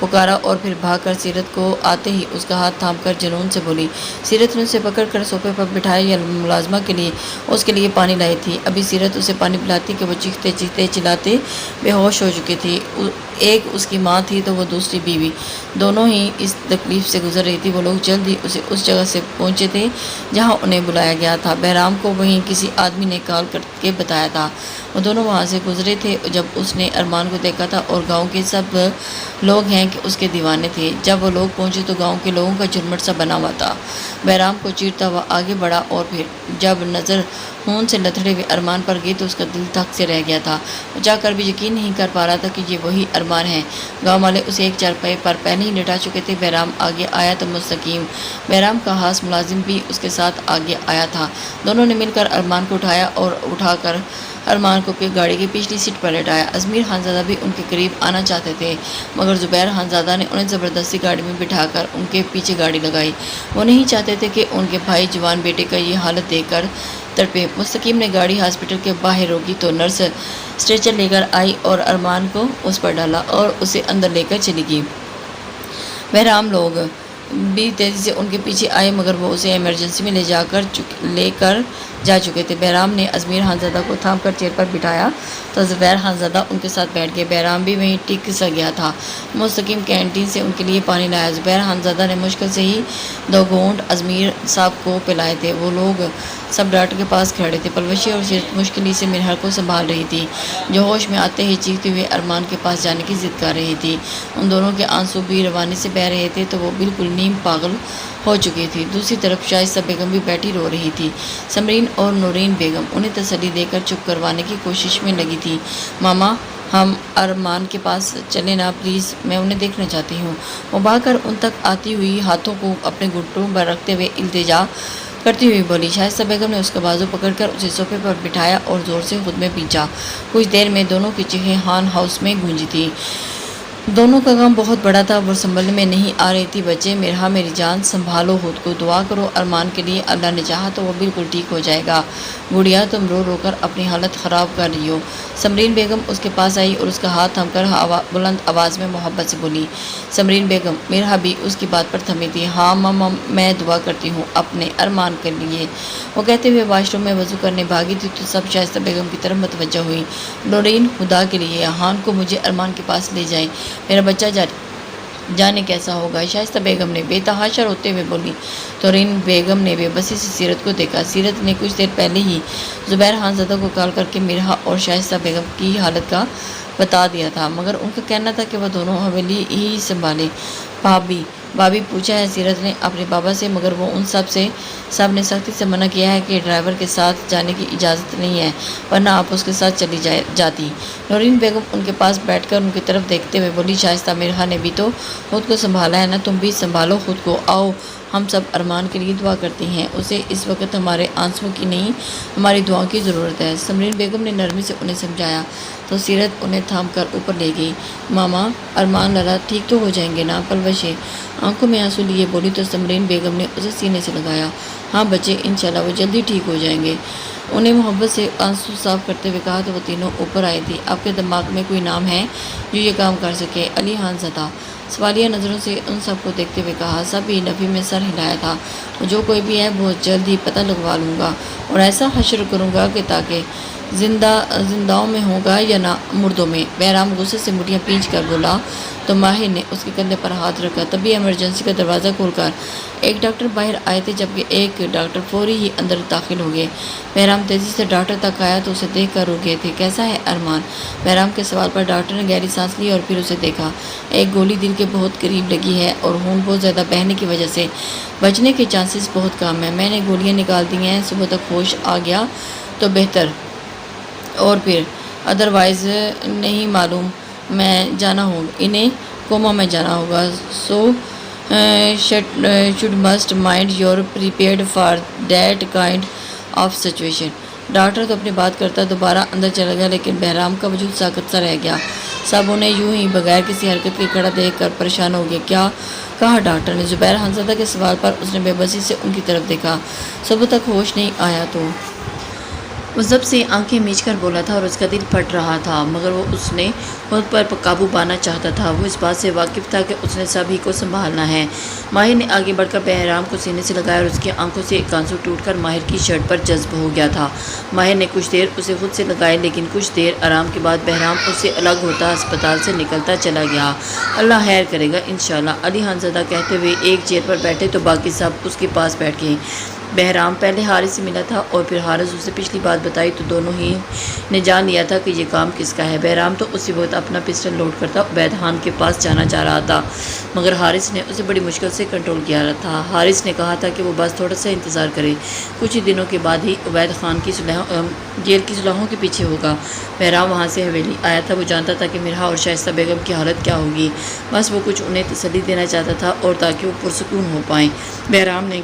پکارا اور پھر بھاگ کر سیرت کو آتے ہی اس کا ہاتھ تھام کر جنون سے بولی۔ سیرت نے اسے پکڑ کر صوفے پر بٹھایا۔ یہ ملازمہ اس کے لیے پانی لائی تھی۔ ابھی سیرت اسے پانی پلاتی کہ وہ چیختے چیختے چلاتے بے ہوش ہو چکی تھی۔ ایک اس کی ماں تھی تو وہ دوسری بیوی، دونوں ہی اس تکلیف سے گزر رہی تھی۔ وہ لوگ جلد ہی اس جگہ سے پہنچے تھے جہاں انہیں بلایا گیا تھا۔ بہرام کو وہیں کسی آدمی نے کال کر کے بتایا تھا۔ وہ دونوں وہاں سے گزرے تھے جب اس نے ارمان کو دیکھا تھا، اور گاؤں کے سب لوگ ہیں کہ اس کے دیوانے تھے۔ جب وہ لوگ پہنچے تو گاؤں کے لوگوں کا جھرمٹ سا بنا ہوا تھا۔ بہرام کو چیرتا ہوا آگے بڑھا اور پھر جب نظر خون سے لتھڑے ہوئے ارمان پر گئی تو اس کا دل تھک سے رہ گیا تھا۔ وہ چاہ کر بھی یقین نہیں کر پا رہا تھا کہ یہ وہی ارمان ہے۔ گاؤں والے اسے ایک چارپائی پر پہلے ہی لٹا چکے تھے۔ بہرام آگے آیا تو مستقیم بہرام کا خاص ملازم بھی اس کے ساتھ آگے آیا تھا۔ دونوں نے مل کر ارمان کو اٹھایا اور اٹھا کر ارمان کو گاڑی کی پچھلی سیٹ پر لٹایا۔ ازمیر خانزادہ بھی ان کے قریب آنا چاہتے تھے مگر زبیر خانزادہ نے انہیں زبردستی گاڑی میں بٹھا کر ان کے پیچھے گاڑی لگائی۔ وہ نہیں چاہتے تھے کہ ان کے بھائی جوان بیٹے کا یہ حالت دیکھ کر تڑپے۔ مستقیم نے گاڑی ہاسپٹل کے باہر روکی تو نرس اسٹریچر لے کر آئی اور ارمان کو اس پر ڈالا اور اسے اندر لے کر چلی گئی۔ بہرام لوگ بھی تیزی سے ان کے پیچھے آئے مگر وہ اسے ایمرجنسی میں لے کر جا چکے تھے۔ بہرام نے ازمیر خانزادہ کو تھام کر چیئر پر بٹھایا تو زبیر خانزادہ ان کے ساتھ بیٹھ گئے۔ بہرام بھی وہیں ٹک سا گیا تھا۔ مستقیم کینٹین سے ان کے لیے پانی لایا۔ زبیر خانزادہ نے مشکل سے ہی 2 گھونٹ ازمیر صاحب کو پلائے تھے۔ وہ لوگ سب ڈاکٹر کے پاس کھڑے تھے۔ پلوشی اور سیرت مشکل ہی سے مرحل کو سنبھال رہی تھی جو ہوش میں آتے ہی چیختے ہوئے ارمان کے پاس جانے کی ضد کر رہی تھی۔ ان دونوں کے آنسو بھی روانی سے بہہ رہے تھے تو وہ بالکل نیم پاگل ہو چکی تھی۔ دوسری طرف شائستہ بیگم بھی بیٹھی رو رہی تھی۔ سمرین اور نورین بیگم انہیں تسلی دے کر چپ کروانے کی کوشش میں لگی تھی۔ ماما ہم ارمان کے پاس چلیں نا پلیز، میں انہیں دیکھنا چاہتی ہوں۔ وہ بھاگ کر ان تک آتی ہوئی ہاتھوں کو اپنے گھٹنوں پر رکھتے ہوئے التجا کرتی ہوئی بولی۔ شائستہ بیگم نے اس کا بازو پکڑ کر اسے صوفے پر بٹھایا اور زور سے خود میں پینچا۔ کچھ دیر میں دونوں کی چیخیں خان ہاؤس میں گونجی تھیں۔ دونوں کا غم بہت بڑا تھا، وہ سنبھلنے میں نہیں آ رہی تھی۔ بچے مرحا میری جان، سنبھالو خود کو، دعا کرو ارمان کے لیے، اللہ نے چاہا تو وہ بالکل ٹھیک ہو جائے گا۔ گڑیا تم رو رو کر اپنی حالت خراب کر رہی ہو۔ سمرین بیگم اس کے پاس آئی اور اس کا ہاتھ تھام کر بلند آواز میں محبت سے بولی۔ سمرین بیگم مرحا بھی اس کی بات پر تھمی تھی۔ ہاں ماما میں دعا کرتی ہوں اپنے ارمان کے لیے، وہ کہتے ہوئے واش روم میں وضو کرنے بھاگی تھی تو سب شائستہ بیگم کی طرف متوجہ ہوئی۔ نورین خدا کے لیے خان کو مجھے ارمان کے پاس لے جائیں، میرا بچہ جانے کیسا ہوگا، شائستہ بیگم نے بے تحاشا روتے ہوئے بولی۔ نورین بیگم نے بے بسی سے سیرت کو دیکھا۔ سیرت نے کچھ دیر پہلے ہی زبیر خانزادہ کو کال کر کے مرحا اور شائستہ بیگم کی حالت کا بتا دیا تھا مگر ان کا کہنا تھا کہ وہ دونوں حویلی ہی سنبھالے۔ بھابی پوچھا ہے سیرت نے اپنے بابا سے مگر وہ ان سب نے سختی سے منع کیا ہے کہ ڈرائیور کے ساتھ جانے کی اجازت نہیں ہے ورنہ آپ اس کے ساتھ چلی جاتی۔ نورین بیگم ان کے پاس بیٹھ کر ان کی طرف دیکھتے ہوئے بولی۔ شائستہ مرحا نے بھی تو خود کو سنبھالا ہے نا، تم بھی سنبھالو خود کو، آؤ ہم سب ارمان کے لیے دعا کرتے ہیں، اسے اس وقت ہمارے آنسوؤں کی نہیں ہماری دعاؤں کی ضرورت ہے۔ سمرین بیگم نے نرمی سے انہیں سمجھایا تو سیرت انہیں تھام کر اوپر لے گئی۔ ماما ارمان لالا ٹھیک تو ہو جائیں گے نا؟ پلوشے آنکھوں میں آنسو لیے بولی تو سمرین بیگم نے اسے سینے سے لگایا۔ ہاں بچے انشاءاللہ وہ جلدی ٹھیک ہو جائیں گے۔ انہیں محبت سے آنسو صاف کرتے ہوئے کہا تو وہ تینوں اوپر آئی تھی۔ آپ کے دماغ میں کوئی نام ہے جو یہ کام کر سکے؟ علی خان زدہ سوالیہ نظروں سے ان سب کو دیکھتے ہوئے کہا۔ سب ہی نفی میں سر ہلایا تھا۔ جو کوئی بھی ہے بہت جلد ہی پتہ لگوا لوں گا اور ایسا حشر کروں گا کہ تاکہ زنداؤں میں ہوگا یا نہ مردوں میں۔ بہرام غصے سے مٹھیاں پینچ کر بولا تو ماہر نے اس کے کندھے پر ہاتھ رکھا۔ تبھی ایمرجنسی کا دروازہ کھول کر ایک ڈاکٹر باہر آئے تھے جبکہ ایک ڈاکٹر فوری ہی اندر داخل ہو گئے۔ بہرام تیزی سے ڈاکٹر تک آیا تو اسے دیکھ کر رک گئے تھے۔ کیسا ہے ارمان؟ بہرام کے سوال پر ڈاکٹر نے گہری سانس لی اور پھر اسے دیکھا۔ ایک گولی دل کے بہت قریب لگی ہے اور خون بہت زیادہ بہنے کی وجہ سے بچنے کے چانسز بہت کم ہیں۔ میں نے گولیاں نکال دی ہیں، صبح تک ہوش آ گیا تو بہتر، اور پھر ادروائز نہیں معلوم میں جانا ہوگا، انہیں کوما میں جانا ہوگا۔ So should must mind your prepared for that kind of situation. Doctor تو اپنی بات کرتا دوبارہ اندر چلا گیا لیکن بہرام کا وجود ساکت سا رہ گیا۔ سب انہیں یوں ہی بغیر کسی حرکت کے کھڑا دیکھ کر پریشان ہو گئے۔ کیا کہا ڈاکٹر نے؟ زبیر خانزادہ کے سوال پر اس نے بے بسی سے ان کی طرف دیکھا۔ صبح تک ہوش نہیں آیا تو وہ ضبط سے آنکھیں میچ کر بولا تھا اور اس کا دل پھٹ رہا تھا مگر وہ اس نے خود پر قابو پانا چاہتا تھا۔ وہ اس بات سے واقف تھا کہ اس نے سبھی کو سنبھالنا ہے۔ ماہر نے آگے بڑھ کر بہرام کو سینے سے لگایا اور اس کی آنکھوں سے ایک آنسو ٹوٹ کر ماہر کی شرٹ پر جذب ہو گیا تھا۔ ماہر نے کچھ دیر اسے خود سے لگائے، لیکن کچھ دیر آرام کے بعد بہرام اس سے الگ ہوتا ہسپتال سے نکلتا چلا گیا۔ اللہ خیر کرے گا انشاءاللہ، علی خان زادہ کہتے ہوئے ایک چیئر پر بیٹھے تو باقی سب اس کے پاس بیٹھ گئے۔ بہرام پہلے حارث سے ملا تھا اور پھر حارث اسے پچھلی بات بتائی تو دونوں ہی نے جان لیا تھا کہ یہ کام کس کا ہے۔ بہرام تو اسی وقت اپنا پسٹل لوڈ کرتا عبید خان کے پاس جانا چاہ رہا تھا، مگر حارث نے اسے بڑی مشکل سے کنٹرول کیا تھا۔ حارث نے کہا تھا کہ وہ بس تھوڑا سا انتظار کرے، کچھ ہی دنوں کے بعد ہی عبید خان کی جیل کی صلاحوں کے پیچھے ہوگا۔ بہرام وہاں سے حویلی آیا تھا، وہ جانتا تھا کہ مرحا اور شائستہ بیگم کی حالت کیا ہوگی، بس وہ کچھ انہیں تسلی دینا چاہتا تھا اور تاکہ وہ پرسکون ہو پائیں۔ بہرام نے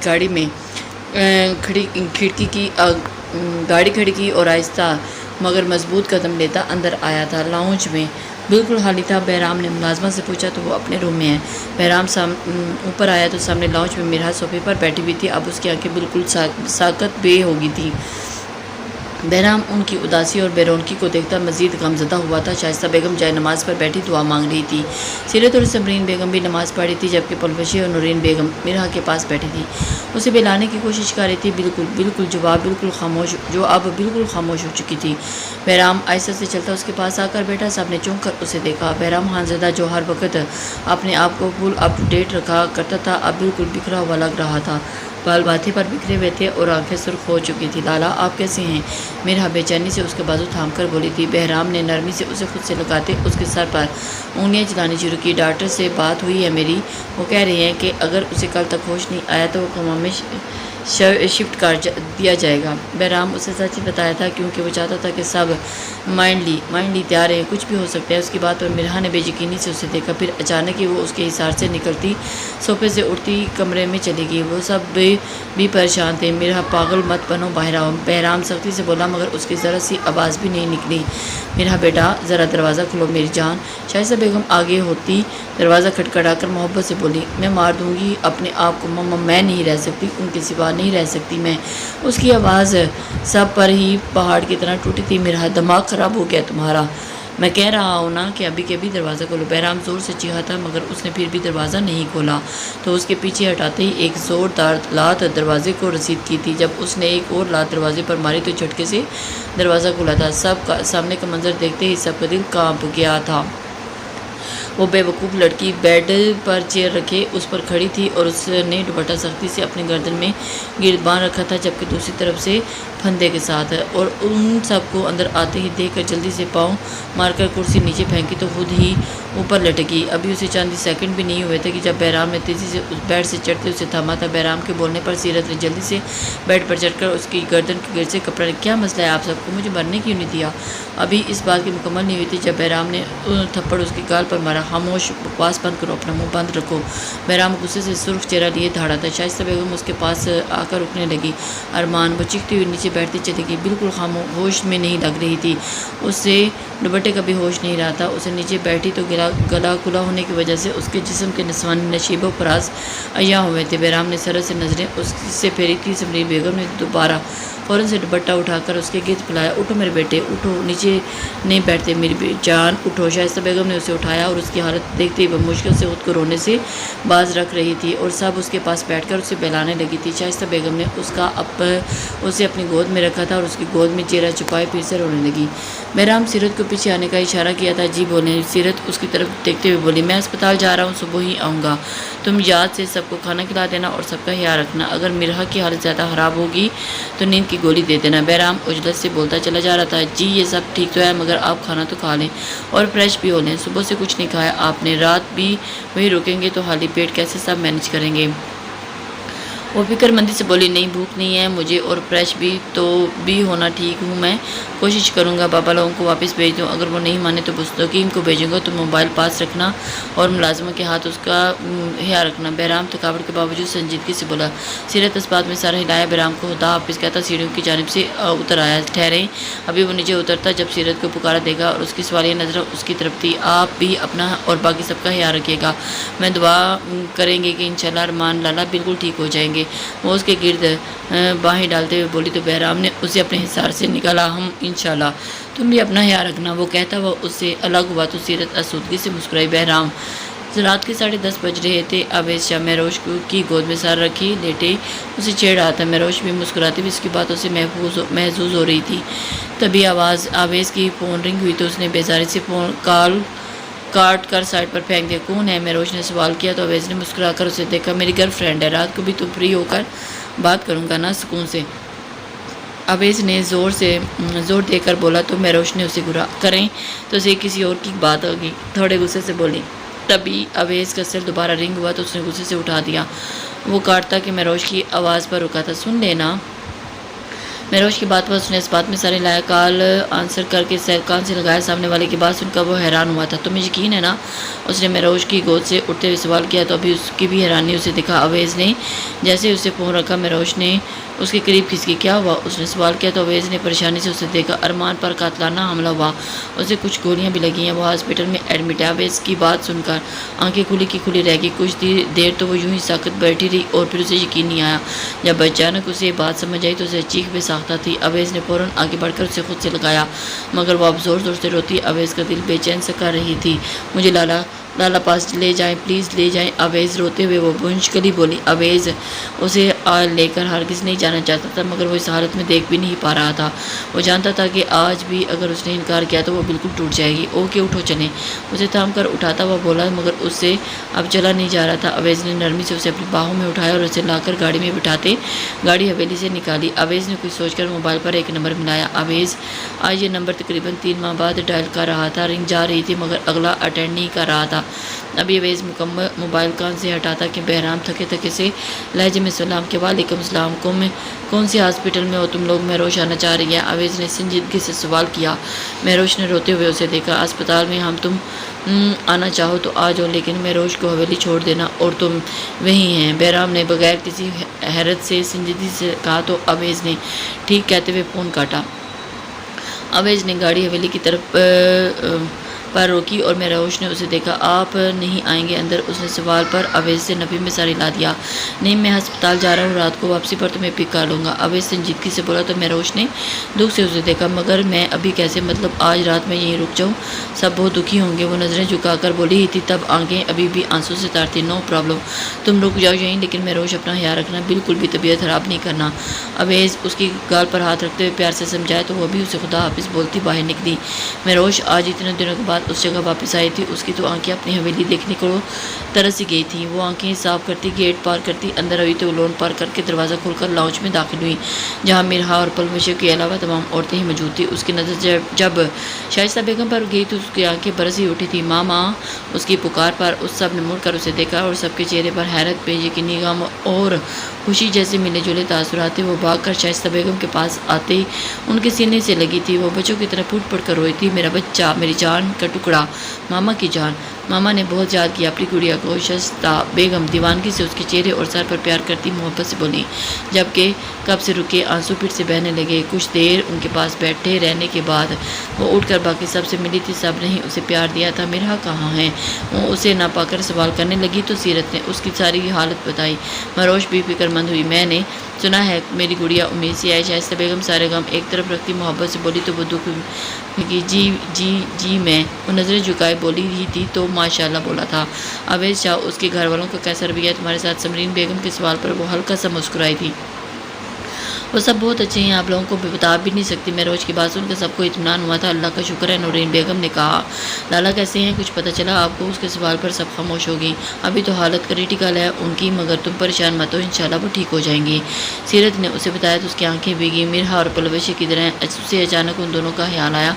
گاڑی کھڑی کی اور آہستہ مگر مضبوط قدم لیتا اندر آیا تھا۔ لاؤنج میں بالکل خالی تھا۔ بہرام نے ملازمہ سے پوچھا تو وہ اپنے روم میں ہے۔ بہرام اوپر آیا تو سامنے لاؤنج میں مرحا صوفے پر بیٹھی ہوئی تھی، اب اس کی آنکھیں بالکل ساکت بے ہو گئی تھی۔ بہرام ان کی اداسی اور بے رونقی کو دیکھتا مزید غمزدہ ہوا تھا۔ شائستہ بیگم جائے نماز پر بیٹھی دعا مانگ رہی تھی۔ سیرت اور سمرین بیگم بھی نماز پڑھ رہی تھی، جبکہ پلوشی اور نورین بیگم مرحا کے پاس بیٹھی تھی، اسے بلانے کی کوشش کر رہی تھی۔ جو اب بالکل خاموش ہو چکی تھی۔ بہرام آہستہ سے چلتا اس کے پاس آ کر بیٹھا، سب نے چونک کر اسے دیکھا۔ بہرام خان زادہ جو ہر وقت اپنے آپ کو فل اپ ٹو ڈیٹ رکھا کرتا تھا، اب بالکل بکھرا ہوا لگ رہا تھا۔ بال ماتھے پر بکھرے ہوئے تھے اور آنکھیں سرخ ہو چکی تھی۔ لالا آپ کیسے ہیں؟ مرحا بے چینی سے اس کے بازو تھام کر بولی تھی۔ بہرام نے نرمی سے اسے خود سے لگاتے اس کے سر پر انگلیاں چلانی شروع کی۔ ڈاکٹر سے بات ہوئی ہے میری، وہ کہہ رہے ہیں کہ اگر اسے کل تک ہوش نہیں آیا تو وہ کوما میں شفٹ کر دیا جائے گا۔ بہرام اسے سچ بتایا تھا کیونکہ وہ چاہتا تھا کہ سب مائنڈلی تیار ہیں، کچھ بھی ہو سکتا ہے۔ اس کی بات پر مرحا نے بے یقینی سے اسے دیکھا، پھر اچانک ہی وہ اس کے حصار سے نکلتی صوفے سے اٹھتی کمرے میں چلی گئی۔ وہ سب بھی پریشان تھے۔ مرحا پاگل مت بنو، باہر آؤ، بہرام سختی سے بولا، مگر اس کی ذرا سی آواز بھی نہیں نکلی۔ مرحا بیٹا ذرا دروازہ کھولو میری جان۔ شائستہ بیگم آگے ہوتی دروازہ کھٹکھٹا کر محبت سے بولی، میں مار دوں گی اپنے آپ کو ماما، میں نہیں رہ سکتی، ان کے سوا نہیں رہ سکتی میں۔ اس کی آواز سب پر ہی پہاڑ کی طرح ٹوٹی تھی۔ مرحا دماغ خراب ہو گیا تمہارا، میں کہہ رہا ہوں نا کہ ابھی کے ابھی دروازہ کھولو۔ بہرام زور سے چیخا تھا، مگر اس نے پھر بھی دروازہ نہیں کھولا تو اس کے پیچھے ہٹاتے ہی ایک زوردار لات دروازے کو رسید کی تھی۔ جب اس نے ایک اور لات دروازے پر ماری تو جھٹکے سے دروازہ کھلا تھا۔ سب کا سامنے کا منظر دیکھتے ہی سب کا دل کانپ گیا تھا۔ وہ بے وقوف لڑکی بیڈ پر چیئر رکھے اس پر کھڑی تھی اور اس نے دوپٹہ سختی سے اپنی گردن میں گرد باندھ رکھا تھا، جبکہ دوسری طرف سے پھندے کے ساتھ، اور ان سب کو اندر آتے ہی دیکھ کر جلدی سے پاؤں مار کر کرسی نیچے پھینکی تو خود ہی اوپر لٹکی۔ ابھی اسے چند سیکنڈ بھی نہیں ہوئے تھے کہ جب بہرام نے تیزی سے اس بیڈ سے چڑھتے اسے تھاما تھا۔ بہرام کے بولنے پر سیرت نے جلدی سے بیڈ پر چڑھ کر اس کی گردن کے گرد سے کپڑا، کیا مسئلہ ہے آپ سب کو، مجھے مرنے کیوں نہیں دیا؟ ابھی اس بات کی مکمل نہیں ہوئی تھی جب بہرام نے تھپڑ اس کے گال پر مارا۔ خاموش، بکواس بند کرو، اپنا منہ بند رکھو۔ بہرام غصے سے سرخ چہرہ لیے دھاڑا تھا۔ شائستہ بیگم اس کے پاس آ کر رکنے لگی۔ ارمان، وہ چیختی ہوئی نیچے بیٹھتی چلی گئی، بالکل ہوش میں نہیں لگ رہی تھی، اسے دوپٹے کا بھی ہوش نہیں رہا تھا۔ اسے نیچے بیٹھی تو گلا کھلا ہونے کی وجہ سے اس کے جسم کے نسوانی نشیب و فراز عیاں ہوئے تھے۔ بہرام نے سرد سے نظریں اس سے پھیری تھی۔ سمرین بیگم نے دوبارہ فوراً سے دوپٹہ اٹھا کر اس کے گرد پھیلایا۔ اٹھو میرے بیٹے، اٹھو، نیچے نہیں بیٹھتے میری جان، اٹھو۔ شائستہ بیگم نے اسے اٹھایا اور اس کی حالت دیکھتے ہی وہ مشکل سے خود کو رونے سے باز رکھ رہی تھی اور سب اس کے پاس بیٹھ کر اسے بہلانے لگی تھی۔ شائستہ بیگم نے اسے اپنی گود میں رکھا تھا اور اس کی گود میں چہرہ چھپائے پھر سے رونے لگی۔ بہرام سیرت کو پیچھے آنے کا اشارہ کیا تھا۔ جی بولیں۔ سیرت اس کی طرف دیکھتے ہوئے بولی، میں اسپتال جا رہا ہوں، صبح ہی آؤں گا، تم یاد سے سب کو کھانا کھلا دینا اور سب کا خیال رکھنا، اگر مرحا کی حالت زیادہ خراب ہوگی تو نیند کی گولی دے دینا۔ بہرام عجلت سے بولتا چلا جا رہا تھا، جی یہ سب ٹھیک تو ہے، مگر آپ کھانا تو کھا لیں اور فریش بھی ہو لیں، صبح سے کچھ نہیں کھایا آپ نے، رات بھی وہی رکیں گے تو خالی پیٹ کیسے سب مینج کریں گے؟ وہ فکر مندی سے بولی، نہیں بھوک نہیں ہے مجھے اور فریش بھی ہونا ٹھیک ہوں، میں کوشش کروں گا بابا لوگوں کو واپس بھیج دوں، اگر وہ نہیں مانے تو مستقیم کو بھیجوں گا، تو موبائل پاس رکھنا اور ملازمہ کے ہاتھ اس کا خیال رکھنا۔ بہرام تھکاوٹ کے باوجود سنجیدگی سے بولا۔ سیرت اس بات میں سر ہلایا، بہرام کو خدا حافظ کہتا سیڑھیوں کی جانب سے اتر آیا۔ ٹھہریں، ابھی وہ نیچے اترتا جب سیرت کو پکارا دے گا اور اس کی سوالیہ نظر اس کی طرف تھی۔ آپ بھی اپنا اور باقی سب کا خیال رکھیے گا، میں دعا کریں گے کہ انشاءاللہ ارمان لالا بالکل ٹھیک ہو جائیں گے۔ وہ اس کے گرد باہیں ڈالتے ہوئے بولی تو بہرام نے اسے اپنے حصار سے نکالا، ہم انشاءاللہ، تم بھی اپنا خیال رکھنا۔ وہ کہتا وہ اس سے الگ ہوا تو سیرت اسودگی سے مسکرائی۔ بہرام رات کے 10:30 بج رہے تھے۔ اویس شاہ مہروش کی گود میں سر رکھی لیٹے اسے چھیڑ رہا تھا۔ مہروش بھی مسکراتی ہوئی اس کی باتوں سے محظوظ ہو رہی تھی۔ تبھی اویس کی فون رنگ ہوئی تو اس نے بیزاری سے فون کال کاٹ کر سائڈ پر پھینک دیا۔ کون ہے؟ مہروش نے سوال کیا تو اویس نے مسکرا کر اسے دیکھا۔ میری گرل فرینڈ ہے، رات کو بھی تو فری ہو کر بات کروں گا نا سکون سے۔ اویس نے زور دے کر بولا تو مہروش نے اسے گھورا۔ کریں تو اسے کسی اور کی بات ہوگی، تھوڑے غصے سے بولی۔ تبھی اویس کا سیل دوبارہ رنگ ہوا تو اس نے غصے سے اٹھا دیا۔ وہ کاٹتا کہ مہروش کی آواز پر رکا تھا۔ سن لینا مہروش کی بات پر اس نے اس بات میں سارے لایا، کال آنسر کر کے کان سے لگایا۔ سامنے والے کی بات سن کر وہ حیران ہوا تھا۔ تمہیں یقین ہے نا؟ اس نے مہروش کی گود سے اٹھتے ہوئے سوال کیا تو ابھی اس کی بھی حیرانی اسے دکھا۔ اویس نے جیسے اسے فون رکھا مہروش نے اس کے قریب کھسکی۔ کیا ہوا؟ اس نے سوال کیا تو اویس نے پریشانی سے اسے دیکھا۔ ارمان پر قاتلانہ حملہ ہوا، اسے کچھ گولیاں بھی لگی ہیں، وہ ہاسپٹل میں ایڈمٹ ہے۔ اویس کی بات سن کر آنکھیں کھلی کی کھلی رہ گئی۔ کچھ دیر تو وہ یوں ہی ساکت بیٹھی رہی اور پھر اسے یقین نہیں آیا۔ جب اچانک اسے بات سمجھ آئی تو اسے چیخ بے ساختہ تھی۔ اویس نے فوراً آگے بڑھ کر اسے خود سے لگایا مگر وہ اب زور زور سے روتی۔ اویس کا دل بے چین سا کر رہی تھی۔ مجھے لالا پاس لے جائیں، پلیز لے جائیں۔ اویس روتے ہوئے وہ مشکلی بولی۔ اویس اسے لے کر ہرگز نہیں جانا چاہتا تھا مگر وہ اس حالت میں دیکھ بھی نہیں پا رہا تھا۔ وہ جانتا تھا کہ آج بھی اگر اس نے انکار کیا تو وہ بالکل ٹوٹ جائے گی۔ اوکے اٹھو چلیں، اسے تھام کر اٹھاتا وہ بولا مگر اس سے اب چلا نہیں جا رہا تھا۔ اویس نے نرمی سے اسے اپنی باہوں میں اٹھایا اور اسے لا کر گاڑی میں بٹھاتے گاڑی حویلی سے نکالی۔ اویس نے کچھ سوچ کر موبائل پر ایک نمبر ملایا۔ اویس آج یہ نمبر تقریباً 3 ماہ بعد ڈائل کر رہا تھا۔ رنگ جا رہی تھی مگر اگلا اٹینڈ نہیں کر رہا تھا۔ ابھی اویس مکمل موبائل کان سے ہٹاتا کہ بہرام تھکے تھکے سے لہجے میں سلام کیا۔ وعلیکم السلام، کون سی ہاسپٹل میں ہو تم لوگ؟ مہروش آنا چاہ رہی ہے؟ اویس نے سنجیدگی سے سوال کیا۔ مہروش نے روتے ہوئے اسے دیکھا۔ اسپتال میں ہم تم آنا چاہو تو آ جاؤ لیکن مہروش کو حویلی چھوڑ دینا اور تم وہیں ہیں۔ بہرام نے بغیر کسی حیرت سے سنجیدگی سے کہا تو اویس نے ٹھیک کہتے ہوئے فون کاٹا۔ اویس نے گاڑی حویلی کی طرف پر روکی اور مہروش نے اسے دیکھا۔ آپ نہیں آئیں گے اندر؟ اس نے سوال پر اویس سے نفی میں سر ہلا دیا۔ نہیں، میں ہسپتال جا رہا ہوں، رات کو واپسی پر تمہیں پک کر لوں گا۔ اویس سنجیدگی سے بولا تو مہروش نے دکھ سے اسے دیکھا۔ مگر میں ابھی کیسے؟ مطلب آج رات میں یہیں رک جاؤں؟ سب بہت دکھی ہوں گے۔ وہ نظریں جھکا کر بولی ہی تھی تب آنکھیں ابھی بھی آنسو سے تار تھی۔ نو پرابلم، تم رک جاؤ یہیں لیکن مہروش اپنا خیال رکھنا، بالکل بھی طبیعت خراب نہیں کرنا۔ اویس اس کی گال پر ہاتھ رکھتے ہوئے پیار سے سمجھایا تو وہ بھی اسے خدا حافظ بولتی باہر نکلی۔ مہروش آج اتنے دنوں کے بعد اس جگہ واپس آئی تھی۔ اس کی تو آنکھیں اپنی حویلی دیکھنے کو ترس ہی گئی تھیں۔ وہ آنکھیں صاف کرتی گیٹ پار کرتی اندر ہوئی تو لون پار کر کے دروازہ کھول کر لاؤنج میں داخل ہوئی جہاں میرہا اور پلوشے کے علاوہ تمام عورتیں ہی موجود تھیں۔ اس کی نظر جب شائستہ بیگم پر گئی تو اس کی آنکھیں برس ہی اٹھی تھیں۔ ماں ماں، اس کی پکار پر اس سب نے مڑ کر اسے دیکھا اور سب کے چہرے پر حیرت، بے یقینی، غم اور خوشی جیسے ملے جلے تاثرات تھے۔ وہ بھاگ کر شائستہ بیگم کے پاس آتے ہی ان کے سینے سے لگی تھی۔ وہ بچوں کی طرح پھوٹ پڑ کر روئی تھی۔ میرا بچہ، میری جان کا ٹکڑا، ماما کی جان۔ ماما نے بہت یاد کیا اپنی گڑیا کو۔ شائستہ بیگم دیوانگی سے اس کے چہرے اور سر پر پیار کرتی محبت سے بولی جبکہ کب سے رکے آنسو پھر سے بہنے لگے۔ کچھ دیر ان کے پاس بیٹھے رہنے کے بعد وہ اٹھ کر باقی سب سے ملی تھی۔ سب نے ہی اسے پیار دیا تھا۔ میرا کہاں ہے؟ وہ اسے نہ پا کر سوال کرنے لگی تو سیرت نے اس کی ساری حالت بتائی۔ مہروش بھی فکر مند ہوئی۔ میں نے سنا ہے میری گڑیا امید سے آئی۔ شائستہ بیگم سارے غم ایک طرف رکھتی محبت سے بولی تو وہ دکھ کی جی میں۔ وہ نظریں جھکائے بولی ہی تھی تو ماشاءاللہ بولا تھا۔ اویس شاہ، اس کے گھر والوں کا کیسا رویہ ہے تمہارے ساتھ؟ سمرین بیگم کے سوال پر وہ ہلکا سا مسکرائی تھی۔ وہ سب بہت اچھے ہیں، آپ لوگوں کو بھی بتا بھی نہیں سکتی۔ مہروش کی بات سن کر سب کو اطمینان ہوا تھا۔ اللہ کا شکر ہے، نورین بیگم نے کہا۔ لالا کیسے ہیں؟ کچھ پتہ چلا آپ کو؟ اس کے سوال پر سب خاموش ہو گئی۔ ابھی تو حالت کریٹیکل ہے ان کی مگر تم پریشان مت ہو، انشاءاللہ وہ ٹھیک ہو جائیں گی۔ سیرت نے اسے بتایا تو اس کی آنکھیں بھیگی۔ میرہا اور پلوشے کی طرح اسے اچانک ان دونوں کا خیال آیا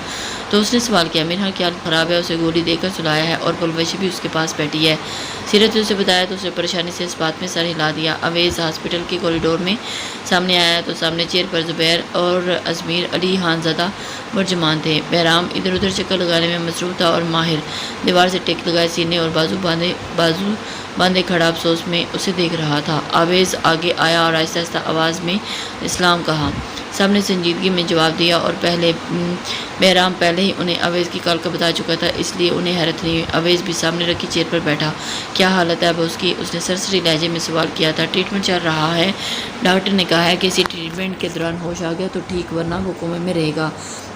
تو اس نے سوال کیا۔ میرہا کیا خراب ہے؟ اسے گولی دے کر سلایا ہے اور پلوشی بھی اس کے پاس بیٹھی ہے۔ سیرت نے اسے بتایا تو اسے پریشانی سے اس بات میں سر ہلا دیا۔ اویس ہاسپٹل کے کوریڈور میں سامنے آیا تو سامنے چیئر پر زبیر اور ازمیر علی خان زادہ برجمان تھے۔ بہرام ادھر ادھر چکر لگانے میں مصروف تھا اور ماہر دیوار سے ٹیک لگائے سینے اور بازو باندھے کھڑا افسوس میں اسے دیکھ رہا تھا۔ آویز آگے آیا اور آہستہ آہستہ آواز میں اسلام کہا۔ سب نے سنجیدگی میں جواب دیا اور بہرام پہلے ہی انہیں آویز کی کال کا بتا چکا تھا، اس لیے انہیں حیرت نہیں ہوئی۔ آویز بھی سامنے رکھی چیئر پر بیٹھا۔ کیا حالت ہے اب اس کی؟ اس نے سرسری لہجے میں سوال کیا تھا۔ ٹریٹمنٹ چل رہا ہے، ڈاکٹر نے کہا ہے کہ اسی ٹریٹمنٹ کے دوران ہوش آ گیا تو ٹھیک، ورنہ وہ کومے میں رہے گا۔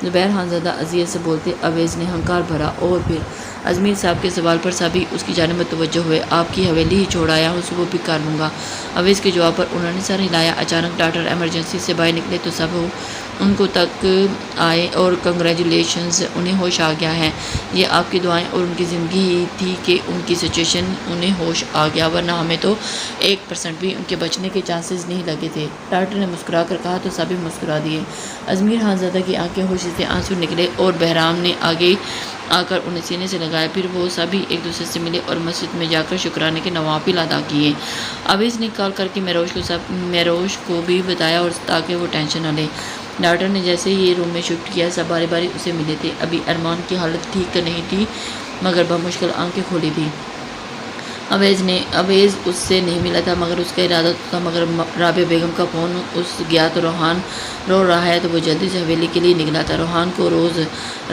زبیر خانزادہ اذیت سے بولتے آویز نے ہنکار بھرا اور پھر ازمیر صاحب کے سوال پر سبھی اس کی جانب متوجہ ہوئے۔ آپ کی حویلی ہی چھوڑ آیا ہوں، صبح پک کر لوں گا۔ آویز کے جواب پر انہوں نے سر ہلایا۔ اچانک ڈاکٹر ایمرجنسی سے باہر نکلے تو سب ان کو تک آئے اور کنگریچولیشنز، انہیں ہوش آ گیا ہے۔ یہ آپ کی دعائیں اور ان کی زندگی ہی تھی کہ ان کی سچویشن انہیں ہوش آ گیا، ورنہ ہمیں تو 1% بھی ان کے بچنے کے چانسز نہیں لگے تھے۔ ڈاکٹر نے مسکرا کر کہا تو سبھی مسکرا دیے۔ ازمیر خانزادہ کی آنکھیں ہوش سے آنسو نکلے اور بہرام نے آگے آ کر انہیں سینے سے لگایا۔ پھر وہ سبھی ایک دوسرے سے ملے اور مسجد میں جا کر شکرانے کے نوافل ادا کیے۔ آویز نے کال کر کے مہروش کو بھی بتایا اور تاکہ وہ ٹینشن نہ لے۔ ڈاکٹر نے جیسے ہی روم میں شفٹ کیا، سب باری باری اسے ملے تھے۔ ابھی ارمان کی حالت ٹھیک نہیں تھی مگر بمشکل آنکھیں کھولی تھی۔ آویز اس سے نہیں ملا تھا مگر اس کا ارادہ تو تھا۔ مگر رابعہ بیگم کا فون گیا تو روحان رو رہا ہے تو وہ جلدی سے حویلی کے لیے نکلا تھا۔ روحان کو روز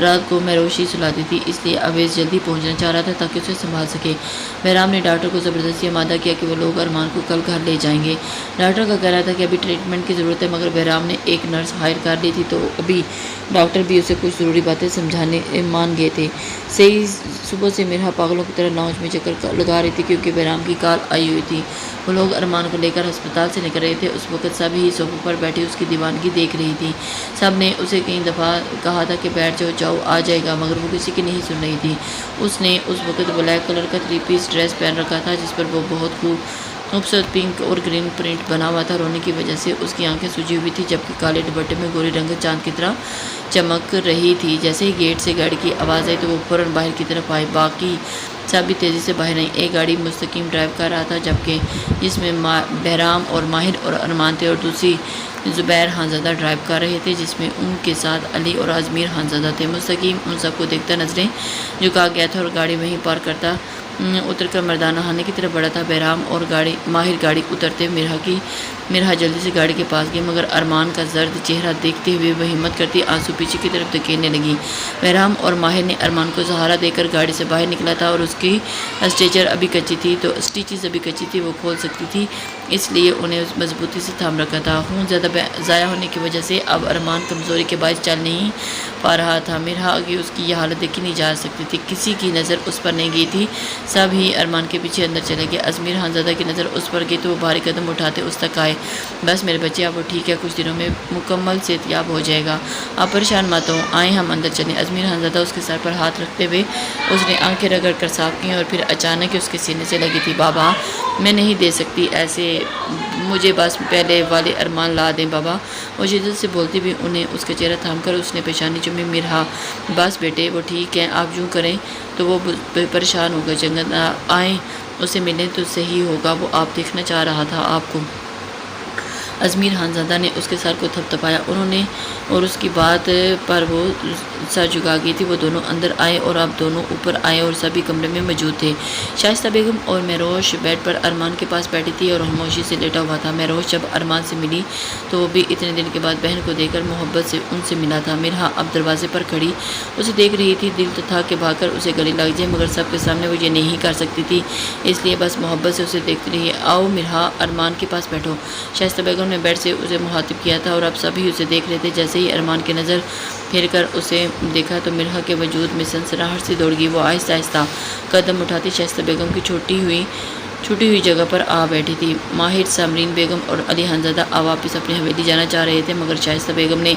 رات کو مہروش سلاتی تھی، اس لیے آویز جلدی پہنچنا چاہ رہا تھا تاکہ اسے سنبھال سکے۔ بہرام نے ڈاکٹر کو زبردستی آمادہ کیا کہ وہ لوگ ارمان کو کل گھر لے جائیں گے۔ ڈاکٹر کا کہنا تھا کہ ابھی ٹریٹمنٹ کی ضرورت ہے مگر بہرام نے ایک نرس ہائر کر لی تھی تو ابھی ڈاکٹر بھی اسے کچھ ضروری باتیں سمجھانے مان گئے تھے۔ صبح سے مرحا پاگلوں کی طرح لاؤنج میں چکر لگا رہی تھی کیونکہ بہرام کی کال آئی ہوئی تھی۔ وہ لوگ ارمان کو لے کر ہسپتال سے نکل رہے تھے۔ اس وقت سب ہی صوفے پر بیٹھی اس کی دیوانگی دیکھ رہی تھی۔ سب نے اسے کئی دفعہ کہا تھا کہ بیٹھ جاؤ آ جائے گا مگر وہ کسی کی نہیں سن رہی تھی۔ اس نے اس وقت بلیک کلر کا 3 پیس ڈریس پہن رکھا تھا جس پر وہ بہت خوبصورت پنک اور گرین پرنٹ بنا ہوا تھا۔ رونے کی وجہ سے اس کی آنکھیں سجی ہوئی تھی جبکہ کالے دوپٹے میں گوری رنگ چاند کی طرح چمک رہی تھی۔ جیسے ہی گیٹ سے گاڑی کی آواز آئی تو وہ فوراً باہر کی طرف آئے۔ باقی سب بھی تیزی سے باہر آئیں۔ ایک گاڑی مستقیم ڈرائیو کر رہا تھا جبکہ جس میں بہرام اور ماہر اور ارمان تھے، اور دوسری زبیر خانزادہ ڈرائیو کر رہے تھے جس میں ان کے ساتھ علی اور ازمیر خانزادہ تھے۔ مستقیم ان سب کو دیکھتا نظریں جھکا گیا تھا اور گاڑی وہیں پارک کرتا اتر کر مردانہ خانے کی طرف بڑھا تھا۔ بہرام اور ماہر گاڑی اترتے مرحا جلدی سے گاڑی کے پاس گئی مگر ارمان کا زرد چہرہ دیکھتے ہوئے وہ ہمت کرتی آنسو پیچھے کی طرف دھکیلنے لگی۔ بہرام اور ماہر نے ارمان کو سہارا دے کر گاڑی سے باہر نکلا تھا اور اس کی اسٹیچز ابھی کچی تھی، وہ کھول سکتی تھی اس لیے انہیں مضبوطی سے تھام رکھا تھا۔ خون زیادہ ضائع ہونے کی وجہ سے اب ارمان کمزوری کے باعث چل نہیں پا رہا تھا۔ مرحا کی اس کی یہ حالت دیکھی نہیں جا سکتی تھی، کسی کی نظر اس پر نہیں گئی تھی۔ سب ہی ارمان کے پیچھے اندر چلے گئے۔ ازمیر خانزادہ کی نظر اس پر گئی تو وہ بھاری قدم اٹھاتے اس تک آئے۔ بس میرے بچے، اب وہ ٹھیک ہے، کچھ دنوں میں مکمل صحت یاب ہو جائے گا، آپ پریشان مت ہوں، آئیں ہم اندر چلیں۔ ازمیر خانزادہ اس کے سر پر ہاتھ رکھتے ہوئے اس نے آنکھیں رگڑ کر صاف کی اور پھر اچانک اس کے سینے سے لگی تھی۔ بابا میں نہیں دے سکتی ایسے، مجھے بس پہلے والے ارمان لا دیں بابا، وہ شدت سے بولتی بھی انہیں اس کا چہرہ تھام کر اس نے پیشانی چومی۔ مرحا بس بیٹے وہ ٹھیک ہیں، آپ یوں کریں تو وہ پریشان ہوگا، جنگت آئیں اسے ملیں تو صحیح ہوگا، وہ آپ دیکھنا چاہ رہا تھا آپ کو۔ ازمیر خانزادہ نے اس کے سر کو تھپتھپایا اور اس کی بات پر وہ سر جھکا گئی تھی۔ وہ دونوں اندر آئے اور اب دونوں اوپر آئے اور سبھی کمرے میں موجود تھے۔ شائستہ بیگم اور مہروش بیڈ پر ارمان کے پاس بیٹھی تھی اور خاموشی سے لیٹا ہوا تھا۔ مہروش جب ارمان سے ملی تو وہ بھی اتنے دن کے بعد بہن کو دیکھ کر محبت سے ان سے ملا تھا۔ مرحا اب دروازے پر کھڑی اسے دیکھ رہی تھی، دل تو تھا کہ بھاگ کر اسے گلے لگ جائے مگر سب کے سامنے وہ یہ نہیں کر سکتی تھی، اس لیے بس محبت سے اسے دیکھتی رہی۔ آؤ مرحا ارمان کے پاس بیٹھو۔ شائستہ بیگم نے بیڈ سے اسے مخاطب کیا تھا اور اب سبھی اسے دیکھ رہے تھے۔ جیسے ہی ارمان کی نظر پھیر کر اسے دیکھا تو مرحا کے وجود میں سنسناہٹ سی دوڑ گئی۔ وہ آہستہ آہستہ قدم اٹھاتی شائستہ بیگم کی چھوٹی ہوئی جگہ پر آ بیٹھی تھی۔ ماہر، سامرین بیگم اور علی خانزادہ واپس اپنی حویلی جانا چاہ رہے تھے مگر شائستہ بیگم نے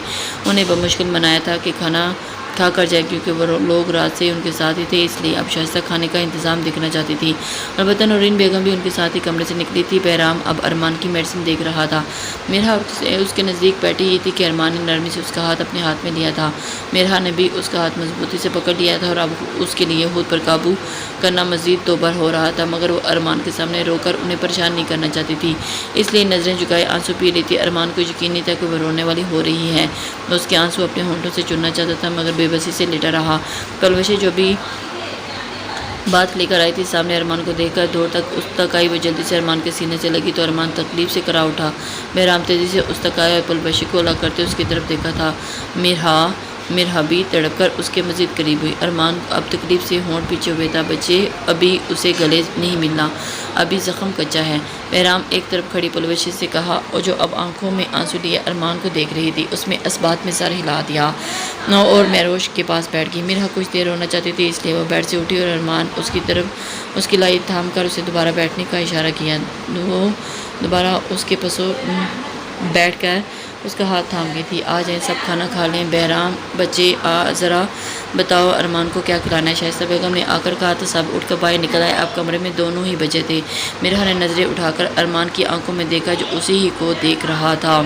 انہیں بمشکل منایا تھا کہ کھانا کھا کر جائے کیونکہ وہ لوگ رات سے ان کے ساتھ ہی تھے، اس لیے اب شائستہ کھانے کا انتظام دیکھنا چاہتی تھی۔ البتہ نورین بیگم بھی ان کے ساتھ ہی کمرے سے نکلی تھی۔ بہرام اب ارمان کی میڈیسن دیکھ رہا تھا۔ مرحا اس کے نزدیک بیٹھی ہی تھی کہ ارمان نے نرمی سے اس کا ہاتھ اپنے ہاتھ میں لیا تھا۔ مرحا نے بھی اس کا ہاتھ مضبوطی سے پکڑ لیا تھا اور اب اس کے لیے خود پر قابو کرنا مزید دوبار ہو رہا تھا مگر وہ ارمان کے سامنے رو کر انہیں پریشان نہیں کرنا چاہتی تھی، اس لیے نظریں جھکائے آنسو پی رہی تھی۔ ارمان کو یقین نہیں تھا کہ وہ رونے والی ہو رہی ہے۔ وہ اس کے آنسو اپنے ہونٹوں سے چننا چاہتا تھا مگر بے بسی سے لیٹا رہا۔ کلوشیں جو بھی بات لے کر آئی تھی۔ سامنے ارمان کو دیکھ کر دوڑ تک اس تک آئی، وہ جلدی سے ارمان کے سینے سے لگی تو ارمان تکلیف سے کرا اٹھا۔ بہرام تیزی سے اس تک آیا اور پلوشی کو الگ کرتے اس کی طرف دیکھا تھا۔ مرحا بھی تڑپ کر اس کے مزید قریب ہوئی۔ ارمان اب تکلیف سے ہونٹ پیچھے ہوئے تھا، بچے ابھی اسے گلے نہیں ملنا، ابھی زخم کچا ہے۔ بہرام ایک طرف کھڑی پلوشی سے کہا، اور جو اب آنکھوں میں آنسو لیے ارمان کو دیکھ رہی تھی، اس میں اسبات میں سر ہلا دیا اور مہروش کے پاس بیٹھ گئی۔ مرحا کچھ دیر رونا چاہتی تھی، اس لیے وہ بیٹھ سے اٹھی اور ارمان اس کی طرف اس کی لائی تھام کر اسے دوبارہ بیٹھنے کا اشارہ کیا۔ وہ دوبارہ اس کے پسوں بیٹھ کر اس کا ہاتھ تھام گئی تھی۔ آ جائیں، سب کھانا کھا لیں۔ بہرام بچے ذرا بتاؤ ارمان کو کیا کھلانا ہے؟ شائستہ بیگم نے آ کر کہا تو سب اٹھ کر باہر نکل آئے۔ اب کمرے میں دونوں ہی بچے تھے۔ مرحا نے نظریں اٹھا کر ارمان کی آنکھوں میں دیکھا جو اسی ہی کو دیکھ رہا تھا۔